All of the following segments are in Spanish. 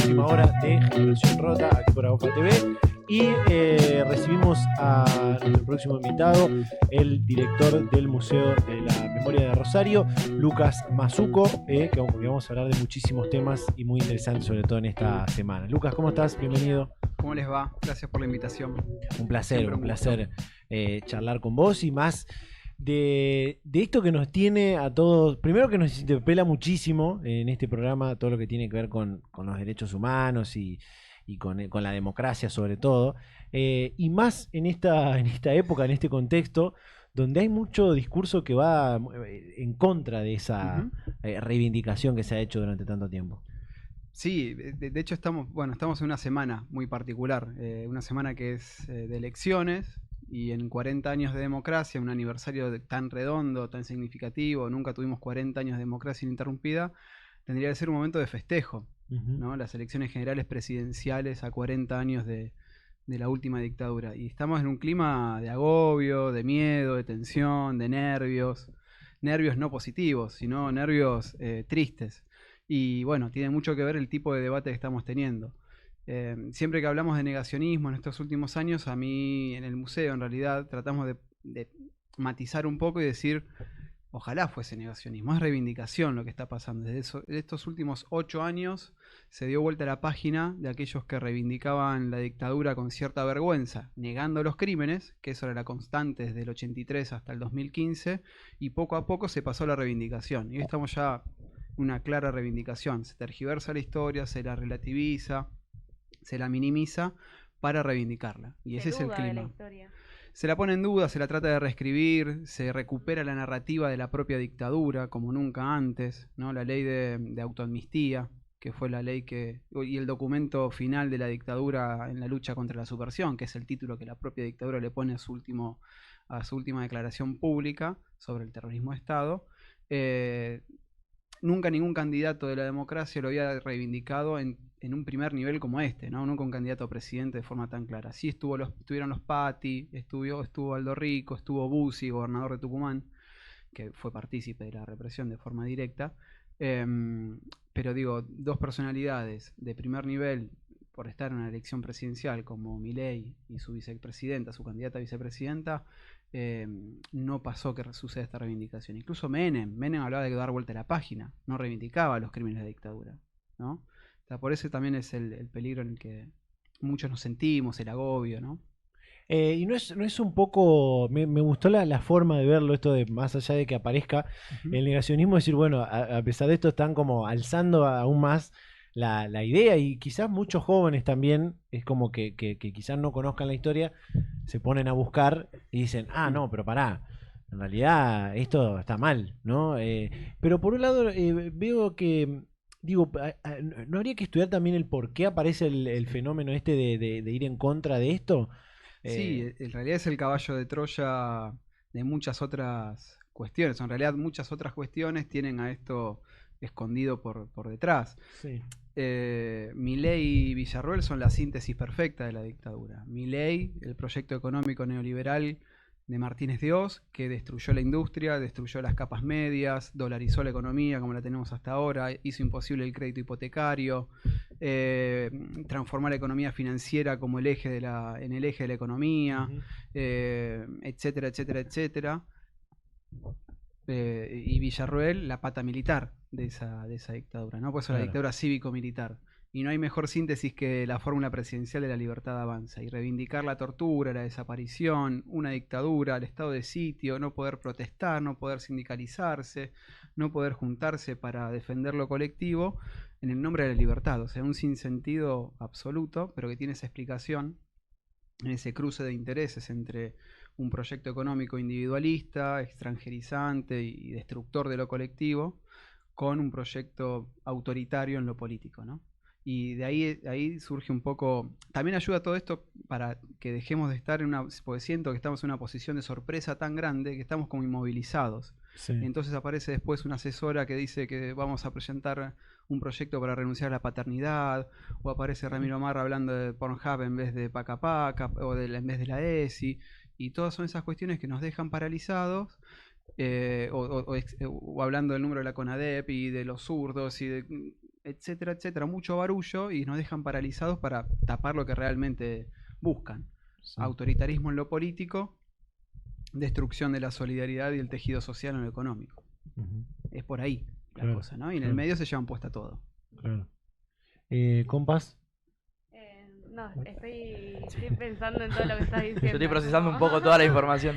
última hora de Generación Rota aquí por AOFA TV. Y recibimos a nuestro próximo invitado, el director del Museo de la Memoria de Rosario, Lucas Mazzucco, que vamos a hablar de muchísimos temas y muy interesantes, sobre todo en esta semana. Lucas, ¿cómo estás? Bienvenido. ¿Cómo les va? Gracias por la invitación. Un placer charlar con vos y más de esto que nos tiene a todos, primero que nos interpela muchísimo en este programa, todo lo que tiene que ver con los derechos humanos y con la democracia sobre todo, y más en esta época, en este contexto, donde hay mucho discurso que va en contra de esa reivindicación que se ha hecho durante tanto tiempo. Sí, de hecho estamos en una semana muy particular, una semana que es de elecciones, y en 40 años de democracia, un aniversario tan redondo, tan significativo, nunca tuvimos 40 años de democracia ininterrumpida, tendría que ser un momento de festejo, ¿no? Las elecciones generales presidenciales a 40 años de la última dictadura. Y estamos en un clima de agobio, de miedo, de tensión, de nervios. Nervios no positivos, sino nervios tristes. Y bueno, tiene mucho que ver el tipo de debate que estamos teniendo. Siempre que hablamos de negacionismo en estos últimos años, a mí en el museo en realidad tratamos de matizar un poco y decir, ojalá fuese negacionismo, es reivindicación lo que está pasando. Desde estos últimos 8 años se dio vuelta la página de aquellos que reivindicaban la dictadura con cierta vergüenza, negando los crímenes, que eso era la constante desde el 83 hasta el 2015, y poco a poco se pasó a la reivindicación. Y hoy estamos ya una clara reivindicación. Se tergiversa la historia, se la relativiza, se la minimiza para reivindicarla. Y ese es el clima. Se la pone en duda, se la trata de reescribir, se recupera la narrativa de la propia dictadura, como nunca antes, ¿no? La ley de autoamnistía, que fue la ley y el documento final de la dictadura en la lucha contra la subversión, que es el título que la propia dictadura le pone a su última declaración pública sobre el terrorismo de Estado. Nunca ningún candidato de la democracia lo había reivindicado en un primer nivel como este, ¿no? Nunca un candidato a presidente de forma tan clara. Sí estuvieron los Patti, estuvo Aldo Rico, estuvo Bussi, gobernador de Tucumán, que fue partícipe de la represión de forma directa. Pero digo, dos personalidades de primer nivel por estar en una elección presidencial como Milei y su vicepresidenta, su candidata a vicepresidenta, no pasó que suceda esta reivindicación. Incluso Menem hablaba de dar vuelta a la página, no reivindicaba los crímenes de la dictadura, ¿no? O sea, por eso también es el peligro en el que muchos nos sentimos, el agobio, ¿no? Y no es un poco, me gustó la forma de verlo, esto de más allá de que aparezca el negacionismo, decir, bueno, a pesar de esto están como alzando aún más la idea, y quizás muchos jóvenes también, es como que quizás no conozcan la historia, se ponen a buscar y dicen, no, pero pará, en realidad esto está mal, ¿no? Pero por un lado veo que, digo, ¿no habría que estudiar también el por qué aparece el fenómeno este de ir en contra de esto? Sí, en realidad es el caballo de Troya de muchas otras cuestiones. En realidad muchas otras cuestiones tienen a esto escondido por detrás. Sí. Milei y Villarroel son la síntesis perfecta de la dictadura. Milei, el proyecto económico neoliberal de Martínez de Oz, que destruyó la industria, destruyó las capas medias, dolarizó la economía como la tenemos hasta ahora, hizo imposible el crédito hipotecario, transformó la economía financiera como en el eje de la economía, etcétera, etcétera, etcétera. Y Villarroel, la pata militar de esa dictadura, ¿no? Pues la dictadura cívico-militar. Y no hay mejor síntesis que la fórmula presidencial de la libertad avanza. Y reivindicar la tortura, la desaparición, una dictadura, el estado de sitio, no poder protestar, no poder sindicalizarse, no poder juntarse para defender lo colectivo en el nombre de la libertad. O sea, un sinsentido absoluto, pero que tiene esa explicación en ese cruce de intereses entre un proyecto económico individualista, extranjerizante y destructor de lo colectivo, con un proyecto autoritario en lo político, ¿no? Y de ahí surge un poco. También ayuda todo esto para que dejemos de estar porque siento que estamos en una posición de sorpresa tan grande que estamos como inmovilizados. Sí. Entonces aparece después una asesora que dice que vamos a presentar un proyecto para renunciar a la paternidad, o aparece Ramiro Marra hablando de Pornhub en vez de Paca Paca, en vez de la ESI, y todas son esas cuestiones que nos dejan paralizados. O hablando del número de la CONADEP y de los zurdos y de etcétera, etcétera, mucho barullo y nos dejan paralizados para tapar lo que realmente buscan. Sí. Autoritarismo en lo político, destrucción de la solidaridad y el tejido social en lo económico. Es por ahí la cosa, ¿no? Y en el medio se llevan puesta todo. Claro. Compas. No, estoy pensando en todo lo que estás diciendo. Yo estoy procesando un poco toda la información.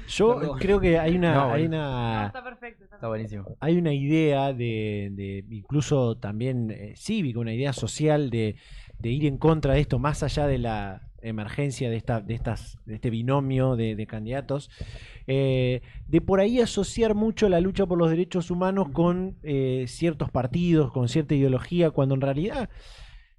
Yo creo que hay una, No, No, está perfecto. Está buenísimo. hay una idea de incluso también cívica, una idea social de ir en contra de esto, más allá de la emergencia de este binomio de candidatos, de por ahí asociar mucho la lucha por los derechos humanos con ciertos partidos, con cierta ideología, cuando en realidad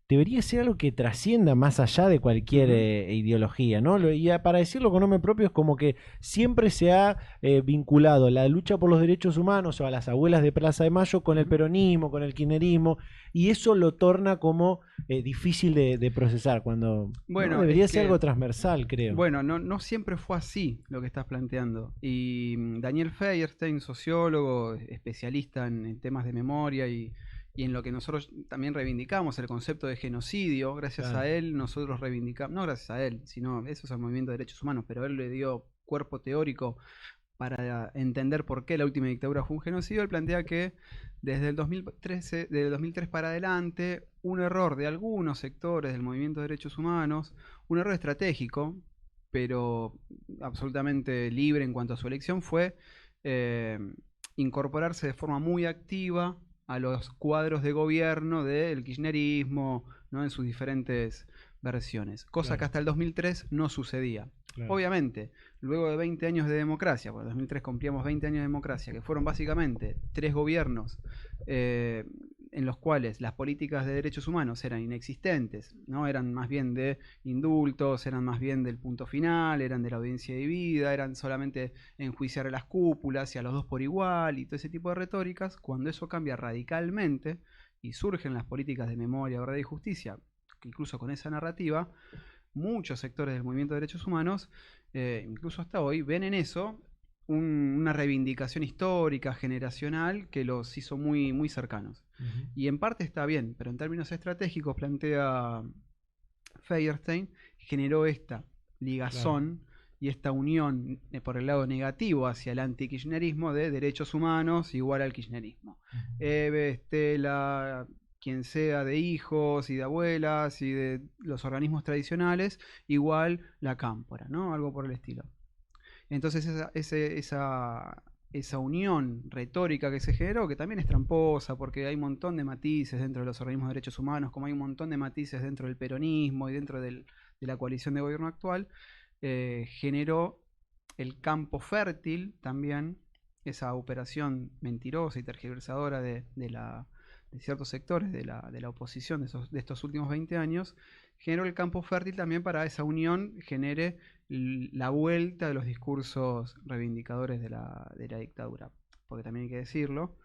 debería ser algo que trascienda más allá de cualquier ideología, ¿no? Y para decirlo con nombre propio, es como que siempre se ha vinculado la lucha por los derechos humanos o a las abuelas de Plaza de Mayo con el peronismo, con el kirchnerismo, y eso lo torna como difícil de procesar, cuando ¿no? Debería ser algo transversal, creo. Bueno, no siempre fue así lo que estás planteando. Y Daniel Feierstein, sociólogo, especialista en temas de memoria y en lo que nosotros también reivindicamos, el concepto de genocidio, gracias a él nosotros reivindicamos, no gracias a él, sino eso es el movimiento de derechos humanos, pero él le dio cuerpo teórico para entender por qué la última dictadura fue un genocidio. Él plantea que desde el 2003 para adelante, un error de algunos sectores del movimiento de derechos humanos, un error estratégico, pero absolutamente libre en cuanto a su elección, fue incorporarse de forma muy activa a los cuadros de gobierno del kirchnerismo, ¿no? En sus diferentes versiones, cosa que hasta el 2003 no sucedía. Obviamente, luego de 20 años de democracia, porque en 2003 cumplíamos 20 años de democracia, que fueron básicamente 3 gobiernos en los cuales las políticas de derechos humanos eran inexistentes, ¿no? Eran más bien de indultos, eran más bien del punto final, eran de la audiencia debida, eran solamente enjuiciar a las cúpulas y a los dos por igual y todo ese tipo de retóricas. Cuando eso cambia radicalmente y surgen las políticas de memoria, verdad y justicia, incluso con esa narrativa, muchos sectores del movimiento de derechos humanos, incluso hasta hoy, ven en eso una reivindicación histórica, generacional, que los hizo muy, muy cercanos. Y en parte está bien, pero en términos estratégicos, plantea Feierstein, generó esta ligazón y esta unión por el lado negativo hacia el antikirchnerismo de derechos humanos igual al kirchnerismo. Eve, Estela, quien sea, de hijos y de abuelas y de los organismos tradicionales, igual la cámpora, ¿no? Algo por el estilo. Entonces esa unión retórica que se generó, que también es tramposa, porque hay un montón de matices dentro de los organismos de derechos humanos, como hay un montón de matices dentro del peronismo y dentro de la coalición de gobierno actual, generó el campo fértil también, esa operación mentirosa y tergiversadora de ciertos sectores de la oposición de estos últimos 20 años, generó el campo fértil también para esa unión, genere la vuelta de los discursos reivindicadores de la dictadura. Porque también hay que decirlo,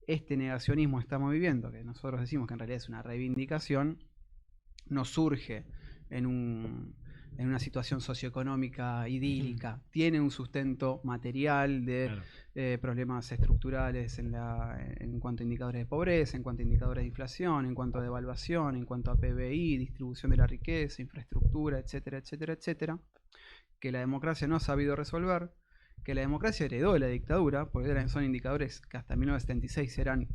este negacionismo que estamos viviendo, que nosotros decimos que en realidad es una reivindicación, no surge en una situación socioeconómica idílica, tiene un sustento material de problemas estructurales en cuanto a indicadores de pobreza, en cuanto a indicadores de inflación, en cuanto a devaluación, en cuanto a PBI, distribución de la riqueza, infraestructura, etcétera, etcétera, etcétera, que la democracia no ha sabido resolver, que la democracia heredó de la dictadura, porque son indicadores que hasta 1976 eran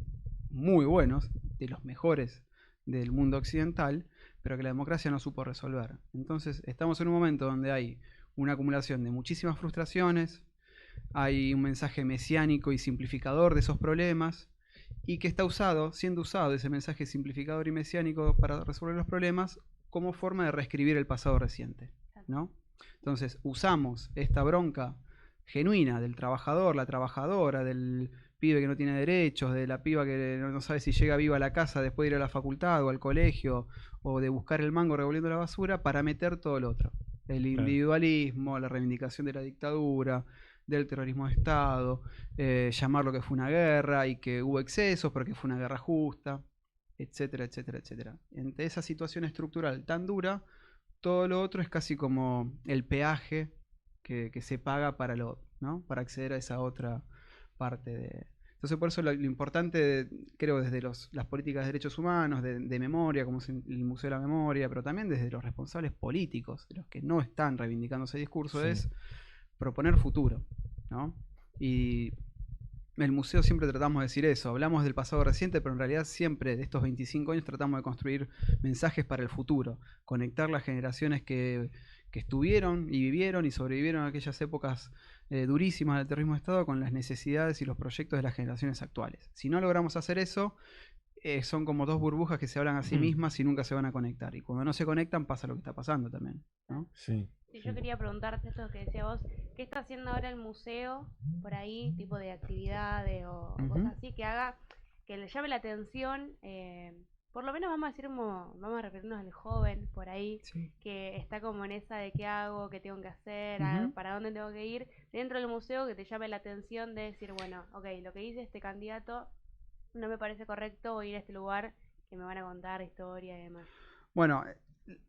muy buenos, de los mejores del mundo occidental, pero que la democracia no supo resolver. Entonces estamos en un momento donde hay una acumulación de muchísimas frustraciones, hay un mensaje mesiánico y simplificador de esos problemas, y que está siendo usado ese mensaje simplificador y mesiánico para resolver los problemas como forma de reescribir el pasado reciente, ¿no? Entonces usamos esta bronca genuina del trabajador, la trabajadora, del pibe que no tiene derechos, de la piba que no sabe si llega viva a la casa después de ir a la facultad o al colegio, o de buscar el mango revolviendo la basura, para meter todo lo otro. El individualismo, la reivindicación de la dictadura, del terrorismo de Estado, llamar lo que fue una guerra y que hubo excesos porque fue una guerra justa, etcétera, etcétera, etcétera. Entre esa situación estructural tan dura, todo lo otro es casi como el peaje que se paga para para acceder a esa otra parte de... Entonces por eso lo importante, creo, desde las políticas de derechos humanos, de memoria, como es el Museo de la Memoria, pero también desde los responsables políticos, de los que no están reivindicando ese discurso, Sí. es proponer futuro, ¿no? Y el museo siempre tratamos de decir eso, hablamos del pasado reciente, pero en realidad siempre de estos 25 años tratamos de construir mensajes para el futuro, conectar las generaciones que estuvieron y vivieron y sobrevivieron a aquellas épocas durísimas del terrorismo de Estado con las necesidades y los proyectos de las generaciones actuales. Si no logramos hacer eso, son como dos burbujas que se hablan a sí mismas y nunca se van a conectar. Y cuando no se conectan pasa lo que está pasando también, ¿no? Sí. Sí, yo quería preguntarte esto que decía vos, ¿qué está haciendo ahora el museo por ahí, tipo de actividades o cosas así que haga, que le llame la atención, por lo menos vamos a decir como, vamos a referirnos al joven por ahí, Sí. que está como en esa de qué hago, qué tengo que hacer, para dónde tengo que ir, dentro del museo que te llame la atención de decir, bueno, ok, lo que dice este candidato no me parece correcto, voy a ir a este lugar que me van a contar historia y demás. Bueno,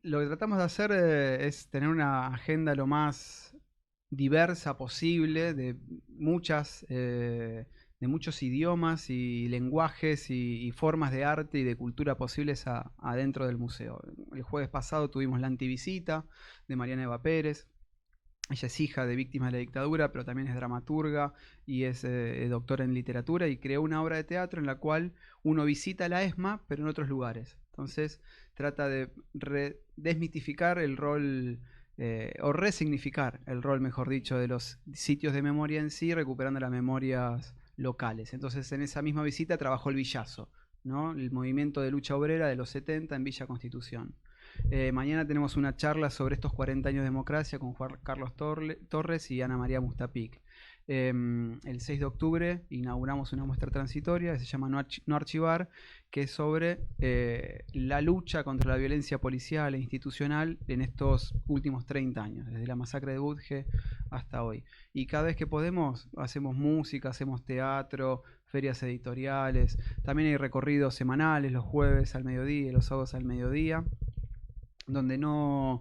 lo que tratamos de hacer es tener una agenda lo más diversa posible, de muchos idiomas y lenguajes y formas de arte y de cultura posibles adentro del museo. El jueves pasado tuvimos la antivisita de Mariana Eva Pérez. Ella es hija de víctimas de la dictadura, pero también es dramaturga y es doctora en literatura y creó una obra de teatro en la cual uno visita la ESMA, pero en otros lugares. Entonces trata de desmitificar el rol, o resignificar el rol, mejor dicho, de los sitios de memoria en sí, recuperando las memorias locales. Entonces en esa misma visita trabajó el Villazo, ¿no? El movimiento de lucha obrera de los 70 en Villa Constitución. Mañana tenemos una charla sobre estos 40 años de democracia con Juan Carlos Torres y Ana María Mustapic. El 6 de octubre inauguramos una muestra transitoria que se llama No Archivar, que es sobre la lucha contra la violencia policial e institucional en estos últimos 30 años, desde la masacre de Budge hasta hoy. Y cada vez que podemos hacemos música, hacemos teatro, ferias editoriales, también hay recorridos semanales los jueves al mediodía y los sábados al mediodía, donde nuestra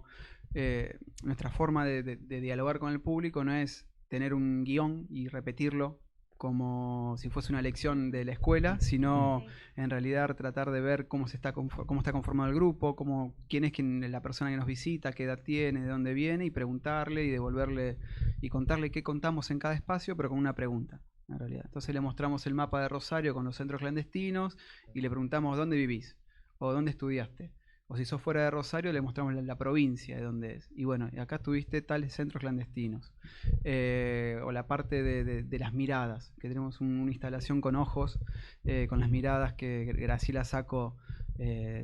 forma de dialogar con el público no es tener un guión y repetirlo como si fuese una lección de la escuela, sino en realidad tratar de ver cómo está conformado el grupo, quién es la persona que nos visita, qué edad tiene, de dónde viene, y preguntarle y devolverle y contarle qué contamos en cada espacio, pero con una pregunta, en realidad. Entonces le mostramos el mapa de Rosario con los centros clandestinos y le preguntamos dónde vivís o dónde estudiaste. O si sos fuera de Rosario, le mostramos la provincia de donde es. Y bueno, acá tuviste tales centros clandestinos. O la parte de las miradas, que tenemos una instalación con ojos, con las miradas que Graciela Sacco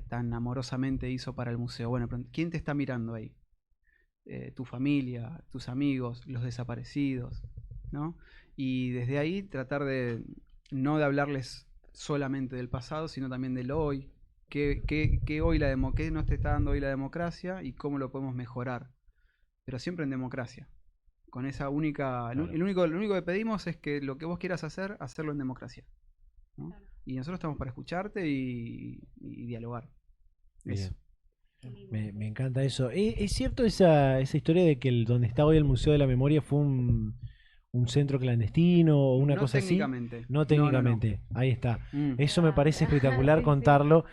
tan amorosamente hizo para el museo. Bueno, pero ¿quién te está mirando ahí? Tu familia, tus amigos, los desaparecidos, ¿no? Y desde ahí tratar no de hablarles solamente del pasado, sino también del hoy. ¿Qué nos te está dando hoy la democracia y cómo lo podemos mejorar? Pero siempre en democracia. Con esa única... Claro. Lo único que pedimos es que lo que vos quieras hacer, hacerlo en democracia, ¿no? Claro. Y nosotros estamos para escucharte y dialogar. Eso. Me encanta eso. ¿Es cierto esa historia de que donde está hoy el Museo de la Memoria fue un centro clandestino o una cosa así? No técnicamente. No. Ahí está. Eso me parece espectacular contarlo,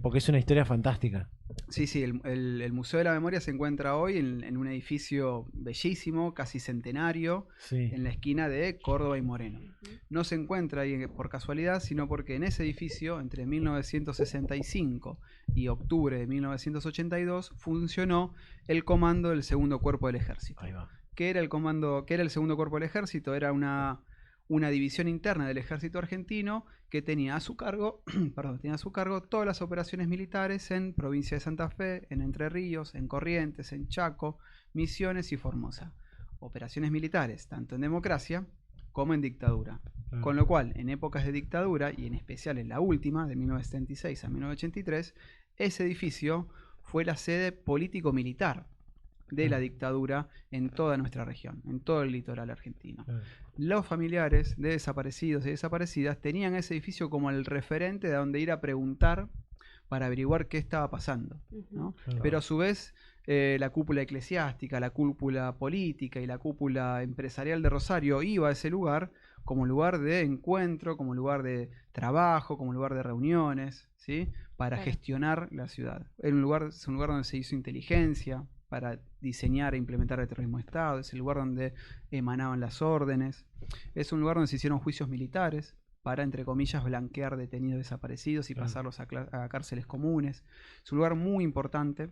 porque es una historia fantástica. Sí, el Museo de la Memoria se encuentra hoy en un edificio bellísimo, casi centenario, en la esquina de Córdoba y Moreno. No se encuentra ahí por casualidad, sino porque en ese edificio, entre 1965 y octubre de 1982, funcionó el comando del Segundo Cuerpo del Ejército. Ahí va. ¿Qué era el Segundo Cuerpo del Ejército? Era una división interna del Ejército argentino que tenía a su cargo todas las operaciones militares en provincia de Santa Fe, en Entre Ríos, en Corrientes, en Chaco, Misiones y Formosa. Operaciones militares, tanto en democracia como en dictadura. Con lo cual, en épocas de dictadura, y en especial en la última, de 1976 a 1983, ese edificio fue la sede político-militar de la dictadura en toda nuestra región, en todo el litoral argentino. Los familiares de desaparecidos y desaparecidas tenían ese edificio como el referente de donde ir a preguntar para averiguar qué estaba pasando, ¿no? Pero a su vez la cúpula eclesiástica, la cúpula política y la cúpula empresarial de Rosario iba a ese lugar como lugar de encuentro, como lugar de trabajo, como lugar de reuniones, ¿sí? Para Claro. gestionar la ciudad. Es un lugar donde se hizo inteligencia para diseñar e implementar el terrorismo de Estado, es el lugar donde emanaban las órdenes, es un lugar donde se hicieron juicios militares para, entre comillas, blanquear detenidos desaparecidos y Claro. pasarlos a cárceles comunes. Es un lugar muy importante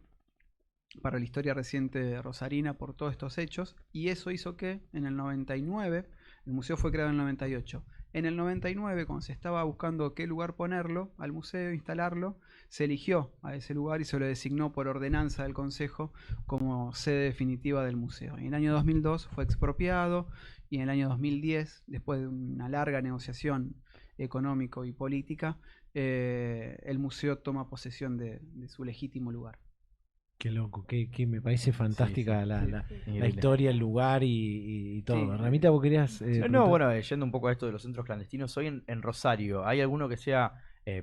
para la historia reciente rosarina por todos estos hechos, y eso hizo que en el 99, el museo fue creado en el 98, en el 99, cuando se estaba buscando qué lugar ponerlo al museo, instalarlo, se eligió a ese lugar y se lo designó por ordenanza del Consejo como sede definitiva del museo. En el año 2002 fue expropiado y en el año 2010, después de una larga negociación económico y política, el museo toma posesión de su legítimo lugar. Qué loco, que me parece fantástica sí, la, sí. la- Increíble. la historia, el lugar y todo. Sí. Ramita, ¿vos querías No, preguntar? bueno, yendo un poco a esto de los centros clandestinos, hoy en Rosario, ¿hay alguno que sea,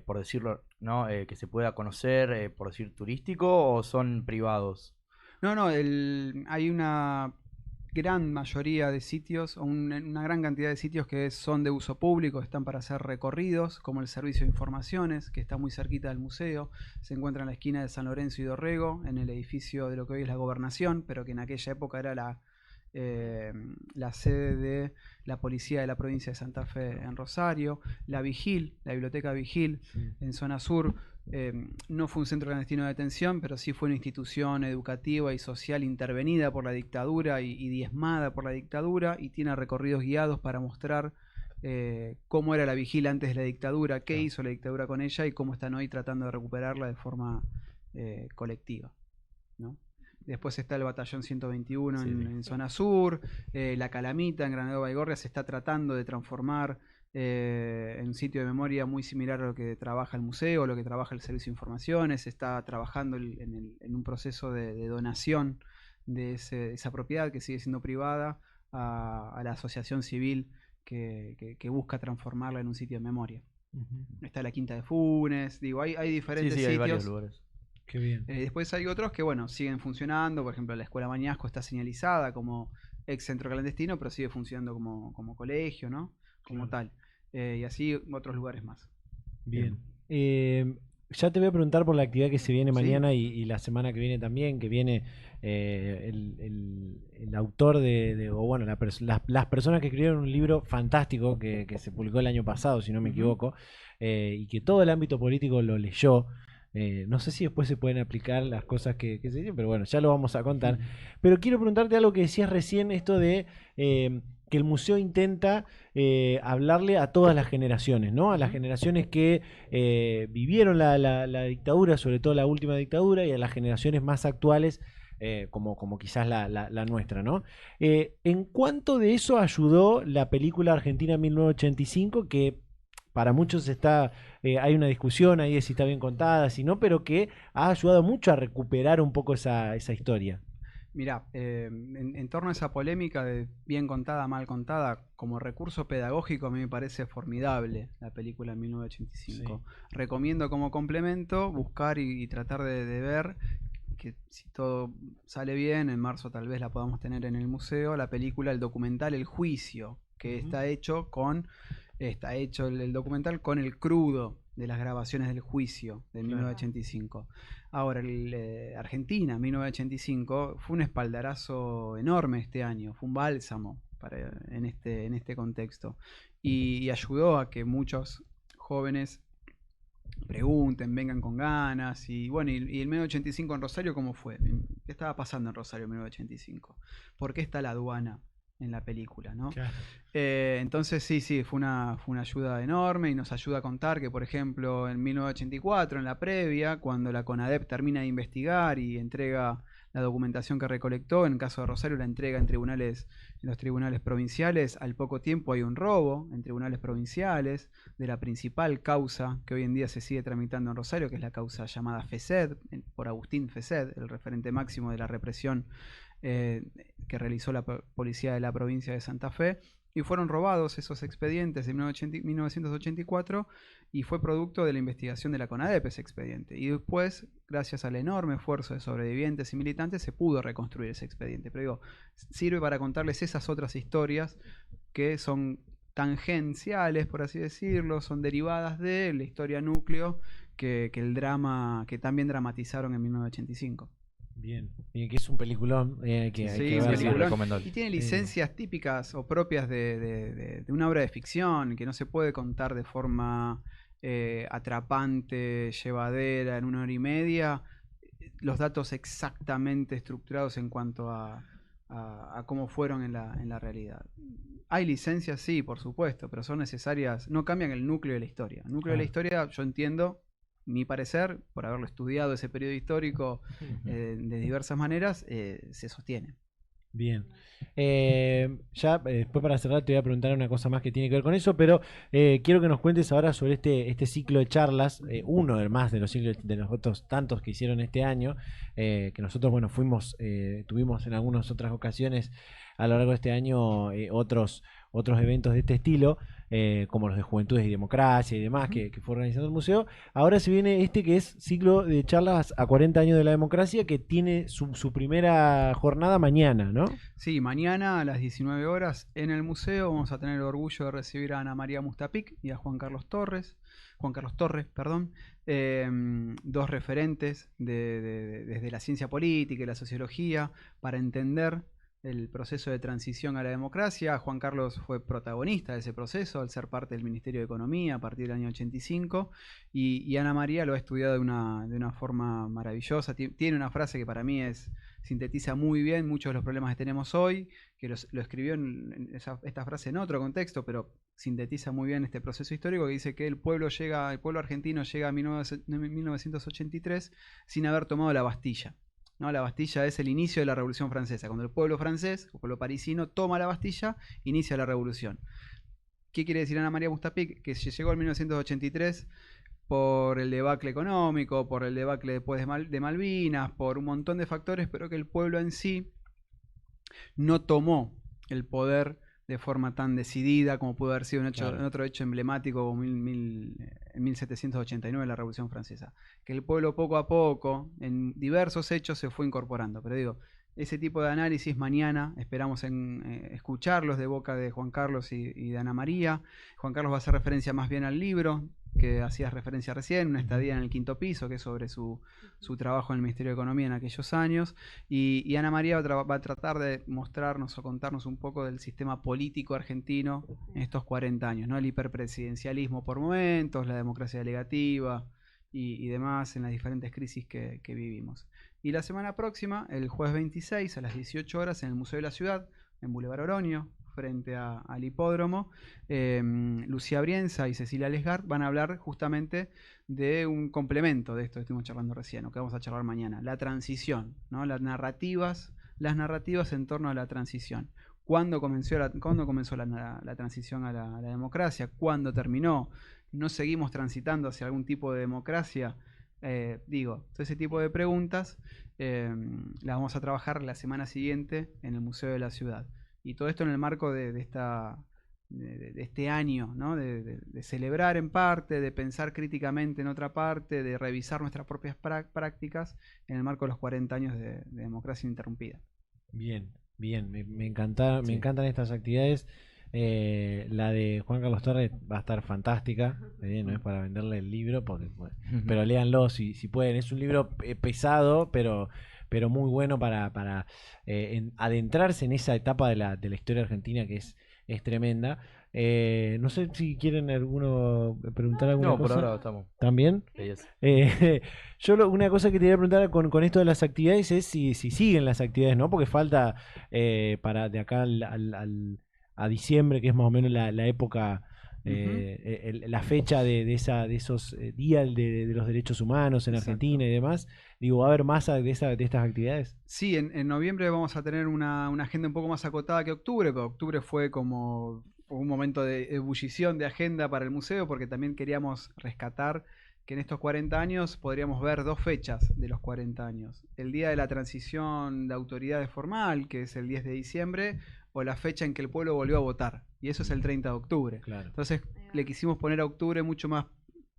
por decirlo, ¿no? Que se pueda conocer, por decir, turístico o son privados? No, hay una gran mayoría de sitios, o una gran cantidad de sitios que son de uso público, están para hacer recorridos, como el Servicio de Informaciones, que está muy cerquita del museo, se encuentra en la esquina de San Lorenzo y Dorrego, en el edificio de lo que hoy es la Gobernación, pero que en aquella época era la sede de la policía de la provincia de Santa Fe en Rosario, la Vigil, la biblioteca Vigil, Sí. en zona sur. No fue un centro clandestino de detención, pero sí fue una institución educativa y social intervenida por la dictadura y diezmada por la dictadura, y tiene recorridos guiados para mostrar cómo era la Vigil antes de la dictadura, qué Claro. hizo la dictadura con ella y cómo están hoy tratando de recuperarla de forma colectiva, ¿no? Después está el Batallón 121 Sí. en zona sur, la Calamita en Granado Baigorria se está tratando de transformar en un sitio de memoria muy similar a lo que trabaja el museo, lo que trabaja el Servicio de Informaciones, está trabajando en un proceso de donación de esa propiedad que sigue siendo privada a la asociación civil que busca transformarla en un sitio de memoria. Ujú. Está la Quinta de Funes, digo, hay Sí, diferentes sí, hay varios sitios. lugares. Qué bien. Después hay otros que, bueno, siguen funcionando. Por ejemplo, la Escuela Mañasco está señalizada como ex centro clandestino, pero sigue funcionando como colegio, ¿no? Como Claro. tal. Y así otros lugares más. Bien. Ya te voy a preguntar por la actividad que se viene Sí. mañana y la semana que viene también, que viene el autor o bueno, las personas que escribieron un libro fantástico que se publicó el año pasado, si no me Ujú. equivoco, y que todo el ámbito político lo leyó. No sé si después se pueden aplicar las cosas que se dicen, pero bueno, ya lo vamos a contar. Pero quiero preguntarte algo que decías recién, esto de que el museo intenta hablarle a todas las generaciones, ¿no? A las Ujú. generaciones que vivieron la dictadura, sobre todo la última dictadura, y a las generaciones más actuales, como quizás la nuestra, ¿no? ¿En cuánto de eso ayudó la película Argentina 1985, que para muchos hay una discusión ahí de si está bien contada, si no, pero que ha ayudado mucho a recuperar un poco esa historia? Mirá, en torno a esa polémica de bien contada, mal contada, como recurso pedagógico a mí me parece formidable la película 1985. Recomiendo como complemento buscar y tratar de ver que si todo sale bien, en marzo tal vez la podamos tener en el museo, la película, el documental El Juicio, que Ujú. está hecho el documental con el crudo de las grabaciones del juicio de Claro. 1985. Ahora, Argentina 1985 fue un espaldarazo enorme este año, fue un bálsamo en este contexto, y ayudó a que muchos jóvenes pregunten, vengan con ganas. Y bueno, y el 1985 en Rosario, ¿cómo fue? ¿Qué estaba pasando en Rosario en 1985? ¿Por qué está la aduana en la película, no? Claro. Entonces sí, fue una ayuda enorme, y nos ayuda a contar que, por ejemplo, en 1984, en la previa, cuando la CONADEP termina de investigar y entrega la documentación que recolectó, en el caso de Rosario la entrega en los tribunales provinciales, al poco tiempo hay un robo en tribunales provinciales de la principal causa que hoy en día se sigue tramitando en Rosario, que es la causa llamada FESED, por Agustín FESED, el referente máximo de la represión que realizó la policía de la provincia de Santa Fe. y fueron robados esos expedientes en 1984 y fue producto de la investigación de la CONADEP ese expediente. Y después, gracias al enorme esfuerzo de sobrevivientes y militantes, se pudo reconstruir ese expediente. Pero digo, sirve para contarles esas otras historias que son tangenciales, por así decirlo, son derivadas de la historia núcleo que el drama, que también dramatizaron en 1985. Bien, y que es un peliculón hay que Sí, verlo. peliculón. Recomendable. Y tiene licencias típicas o propias de una obra de ficción que no se puede contar de forma atrapante, llevadera, en 1 hora y media. Los datos exactamente estructurados en cuanto a cómo fueron en la realidad. Hay licencias, sí, por supuesto, pero son necesarias, no cambian el núcleo de la historia. El núcleo de la historia, yo entiendo, mi parecer, por haberlo estudiado ese periodo histórico de diversas maneras, se sostiene. Bien. Ya después para cerrar te voy a preguntar una cosa más que tiene que ver con eso, pero quiero que nos cuentes ahora sobre este ciclo de charlas, uno de más de los ciclos de los otros tantos que hicieron este año, que nosotros bueno tuvimos en algunas otras ocasiones a lo largo de este año otros eventos de este estilo, como los de Juventudes y Democracia y demás, que fue organizando el museo. Ahora se viene este que es ciclo de charlas a 40 años de la democracia, que tiene su primera jornada mañana, ¿no? Sí, mañana a las 19 horas en el museo vamos a tener el orgullo de recibir a Ana María Mustapic y a Juan Carlos Torres, perdón, dos referentes desde la ciencia política y la sociología para entender el proceso de transición a la democracia. Juan Carlos fue protagonista de ese proceso al ser parte del Ministerio de Economía a partir del año 85 y Ana María lo ha estudiado de una forma maravillosa. Tiene una frase que para mí sintetiza muy bien muchos de los problemas que tenemos hoy, que lo escribió esta frase en otro contexto, pero sintetiza muy bien este proceso histórico, que dice que el pueblo argentino llega a 1983 sin haber tomado la Bastilla. ¿No? La Bastilla es el inicio de la Revolución Francesa. Cuando el pueblo francés, el pueblo parisino, toma la Bastilla, inicia la revolución. ¿Qué quiere decir Ana María Mustapic? Que se llegó en 1983 por el debacle económico, por el debacle después de Malvinas, por un montón de factores, pero que el pueblo en sí no tomó el poder de forma tan decidida como pudo haber sido en otro hecho emblemático como en 1789, la Revolución Francesa. Que el pueblo poco a poco, en diversos hechos, se fue incorporando. Pero digo, ese tipo de análisis mañana esperamos escucharlos de boca de Juan Carlos y de Ana María. Juan Carlos va a hacer referencia más bien al libro que hacías referencia recién, Una estadía en el quinto piso, que es sobre su trabajo en el Ministerio de Economía en aquellos años, y Ana María va a tratar de mostrarnos o contarnos un poco del sistema político argentino en estos 40 años, ¿no? El hiperpresidencialismo por momentos, la democracia delegativa y demás en las diferentes crisis que vivimos. Y la semana próxima, el jueves 26 a las 18 horas en el Museo de la Ciudad, en Boulevard Oroño, frente al hipódromo, Lucía Brienza y Cecilia Lesgard van a hablar justamente de un complemento de esto que estuvimos charlando recién, o que vamos a charlar mañana, la transición, ¿no? Las narrativas en torno a la transición. ¿Cuándo comenzó la transición a la democracia? ¿Cuándo terminó? ¿No seguimos transitando hacia algún tipo de democracia? Todo ese tipo de preguntas las vamos a trabajar la semana siguiente en el Museo de la Ciudad. Y todo esto en el marco de este año, ¿no? De celebrar en parte, de pensar críticamente en otra parte, de revisar nuestras propias prácticas en el marco de los 40 años de democracia ininterrumpida. Bien, me encantan estas actividades. La de Juan Carlos Torres va a estar fantástica, no es para venderle el libro, pero léanlo si pueden. Es un libro pesado, pero muy bueno para adentrarse en esa etapa de la historia argentina que es tremenda. No sé si quieren preguntar alguna cosa. No, por ahora estamos. ¿También? Yo una cosa que te quería preguntar con esto de las actividades es si siguen las actividades, ¿no? Porque falta para de acá a diciembre, que es más o menos la época, la fecha de esos días de los derechos humanos en Argentina y demás. Digo, ¿va a haber más de estas actividades? Sí, en noviembre vamos a tener una agenda un poco más acotada que octubre, pero octubre fue como un momento de ebullición de agenda para el museo, porque también queríamos rescatar que en estos 40 años podríamos ver dos fechas de los 40 años. El día de la transición de autoridades formal, que es el 10 de diciembre, o la fecha en que el pueblo volvió a votar, y eso es el 30 de octubre. Claro. Entonces le quisimos poner a octubre mucho más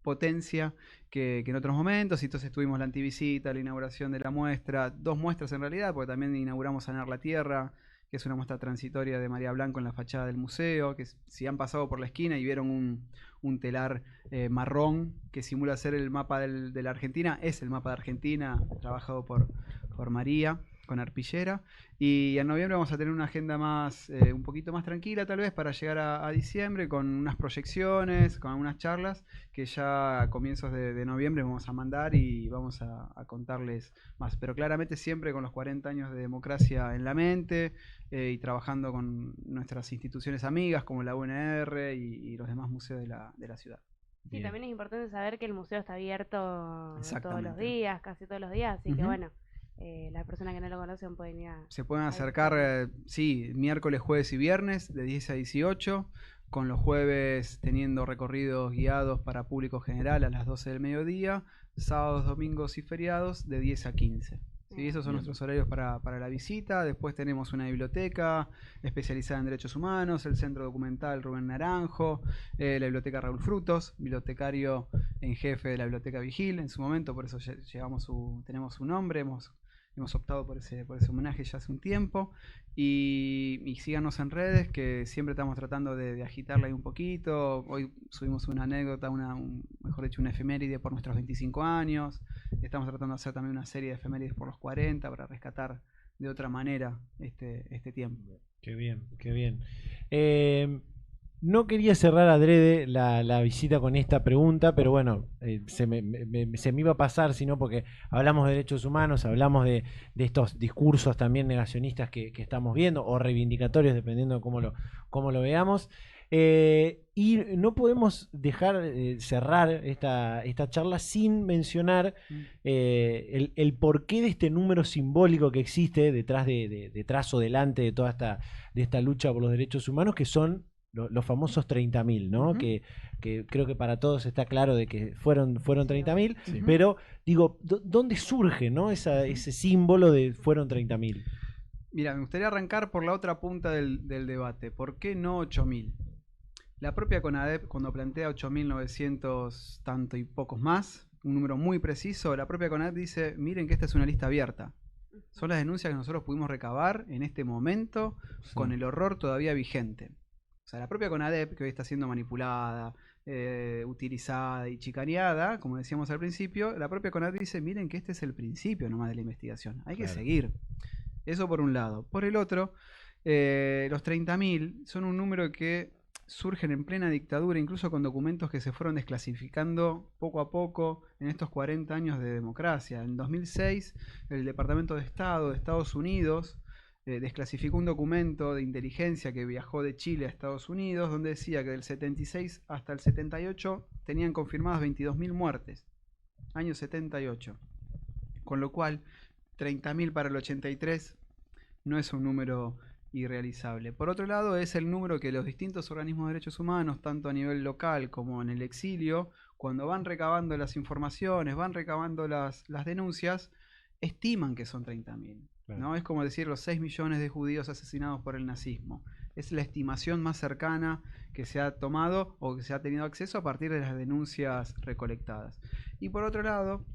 potencia que en otros momentos, y entonces tuvimos la antivisita, la inauguración de la muestra, 2 muestras en realidad, porque también inauguramos Sanar la Tierra, que es una muestra transitoria de María Blanco en la fachada del museo, que si han pasado por la esquina y vieron un telar marrón que simula ser el mapa de la Argentina, es el mapa de Argentina, trabajado por María, con arpillera. Y en noviembre vamos a tener una agenda más, un poquito más tranquila tal vez, para llegar a diciembre, con unas proyecciones, con algunas charlas, que ya a comienzos de noviembre vamos a mandar y vamos a contarles más. Pero claramente siempre con los 40 años de democracia en la mente, y trabajando con nuestras instituciones amigas como la UNR y los demás museos de la ciudad. Sí, Bien. también es importante saber que el museo está abierto todos los Exactamente. días, casi todos los días, así que Ujú. bueno, las personas que no lo conocen pueden ir a... Se pueden a acercar, visitarlo. sí, miércoles, jueves y viernes de 10 a 18, con los jueves teniendo recorridos guiados para público general a las 12 del mediodía, sábados, domingos y feriados de 10 a 15. Sí, esos son Bien. nuestros horarios para la visita. Después tenemos una biblioteca especializada en derechos humanos, el Centro Documental Rubén Naranjo, la Biblioteca Raúl Frutos, bibliotecario en jefe de la Biblioteca Vigil en su momento, por eso tenemos su nombre, hemos optado por ese homenaje ya hace un tiempo. Y síganos en redes, que siempre estamos tratando de agitarla ahí un poquito. Hoy subimos una anécdota, mejor dicho, una efeméride por nuestros 25 años. Estamos tratando de hacer también una serie de efemérides por los 40 para rescatar de otra manera este tiempo. Qué bien, qué bien. No quería cerrar adrede la visita con esta pregunta, pero bueno, se me iba a pasar, sino porque hablamos de derechos humanos, hablamos de estos discursos también negacionistas que estamos viendo, o reivindicatorios, dependiendo de cómo lo veamos. Y no podemos dejar cerrar esta charla sin mencionar el porqué de este número simbólico que existe detrás o delante de toda esta lucha por los derechos humanos, que son los famosos 30.000, ¿no? Ujú. Que creo que para todos está claro de que fueron 30.000, Sí. pero digo, ¿dónde surge, ¿no? Ese símbolo de fueron 30.000? Mira, me gustaría arrancar por la otra punta del debate. ¿Por qué no 8.000? La propia CONADEP, cuando plantea 8.900 tanto y pocos más, un número muy preciso, la propia CONADEP dice, miren que esta es una lista abierta. Son las denuncias que nosotros pudimos recabar en este momento, Sí. con el horror todavía vigente. O sea, la propia CONADEP, que hoy está siendo manipulada, utilizada y chicaneada, como decíamos al principio, la propia CONADEP dice, miren que este es el principio nomás de la investigación, hay que Claro. seguir. Eso por un lado. Por el otro, los 30.000 son un número que surgen en plena dictadura, incluso con documentos que se fueron desclasificando poco a poco en estos 40 años de democracia. En 2006, el Departamento de Estado de Estados Unidos desclasificó un documento de inteligencia que viajó de Chile a Estados Unidos, donde decía que del 76 hasta el 78 tenían confirmadas 22.000 muertes. Año 78. Con lo cual, 30.000 para el 83 no es un número irrealizable. Por otro lado, es el número que los distintos organismos de derechos humanos, tanto a nivel local como en el exilio, cuando van recabando las informaciones, van recabando las denuncias, estiman que son 30.000. Claro. ¿No? Es como decir los 6 millones de judíos asesinados por el nazismo. Es la estimación más cercana que se ha tomado o que se ha tenido acceso a partir de las denuncias recolectadas. Y por otro lado,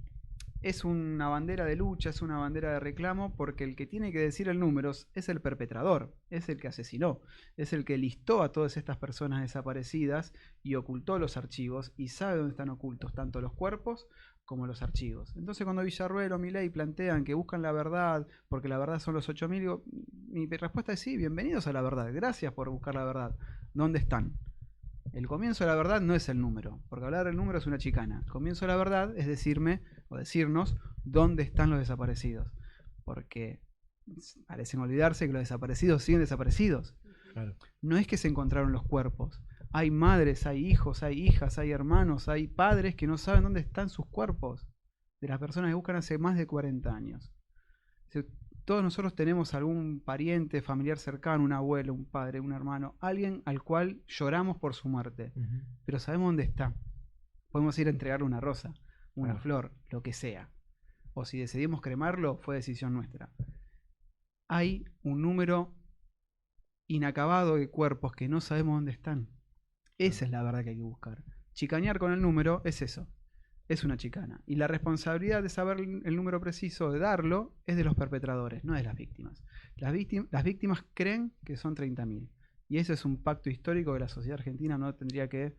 es una bandera de lucha, es una bandera de reclamo, porque el que tiene que decir el número es el perpetrador, es el que asesinó, es el que listó a todas estas personas desaparecidas y ocultó los archivos y sabe dónde están ocultos tanto los cuerpos como los archivos. Entonces cuando Villarruel o Milei plantean que buscan la verdad, porque la verdad son los 8.000, digo, mi respuesta es sí, bienvenidos a la verdad, gracias por buscar la verdad. ¿Dónde están? El comienzo de la verdad no es el número, porque hablar del número es una chicana. El comienzo de la verdad es decirme o decirnos dónde están los desaparecidos, porque parecen olvidarse que los desaparecidos siguen desaparecidos. Claro. No es que se encontraron los cuerpos. Hay madres, hay hijos, hay hijas, hay hermanos, hay padres que no saben dónde están sus cuerpos de las personas que buscan hace más de 40 años. Todos nosotros tenemos algún pariente, familiar cercano, un abuelo, un padre, un hermano, alguien al cual lloramos por su muerte, pero sabemos dónde está. Podemos ir a entregarle una rosa, una flor, lo que sea. O si decidimos cremarlo, fue decisión nuestra. Hay un número inacabado de cuerpos que no sabemos dónde están. Esa es la verdad que hay que buscar. Chicanear con el número es eso. Es una chicana. Y la responsabilidad de saber el número preciso, de darlo, es de los perpetradores, no de las víctimas. Las víctimas creen que son 30.000. Y ese es un pacto histórico que la sociedad argentina no tendría que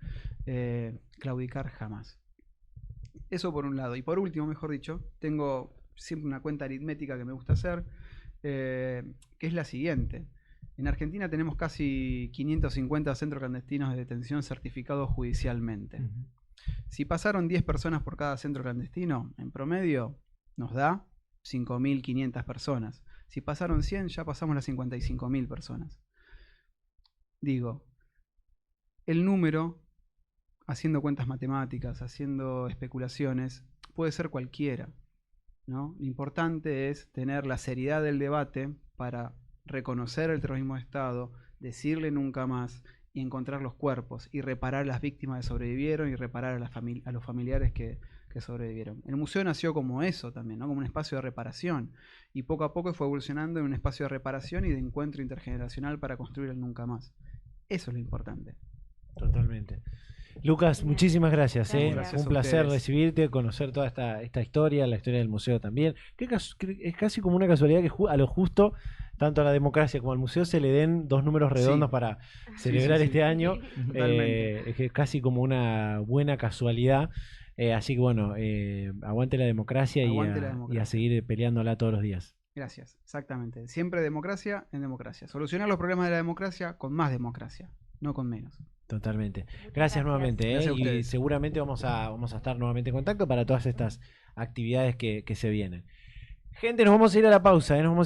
claudicar jamás. Eso por un lado. Y por último, mejor dicho, tengo siempre una cuenta aritmética que me gusta hacer, que es la siguiente. En Argentina tenemos casi 550 centros clandestinos de detención certificados judicialmente. Si pasaron 10 personas por cada centro clandestino, en promedio nos da 5.500 personas. Si pasaron 100, ya pasamos las 55.000 personas. Digo, el número, haciendo cuentas matemáticas, haciendo especulaciones, puede ser cualquiera, ¿no? Lo importante es tener la seriedad del debate para reconocer el terrorismo de Estado, decirle nunca más y encontrar los cuerpos y reparar a las víctimas que sobrevivieron y reparar a los familiares que sobrevivieron. El museo nació como eso también, ¿no? Como un espacio de reparación, y poco a poco fue evolucionando en un espacio de reparación y de encuentro intergeneracional para construir el nunca más. Eso es lo importante. Totalmente. Lucas, muchísimas gracias. Gracias Un a placer ustedes. recibirte, conocer toda esta historia, la historia del museo también. Es casi como una casualidad que a lo justo, tanto a la democracia como al museo, se le den dos números redondos Sí. para celebrar sí. este año. Totalmente. Es casi como una buena casualidad. Así que bueno, aguante la democracia, Aguante y la a democracia. seguir peleándola todos los días. Gracias, exactamente. Siempre democracia en democracia. Solucionar los problemas de la democracia con más democracia, no con menos. Totalmente. Muchas Gracias nuevamente. Gracias a Y ustedes. seguramente vamos a estar nuevamente en contacto para todas estas actividades que se vienen. Gente, nos vamos a ir a la pausa. Nos vamos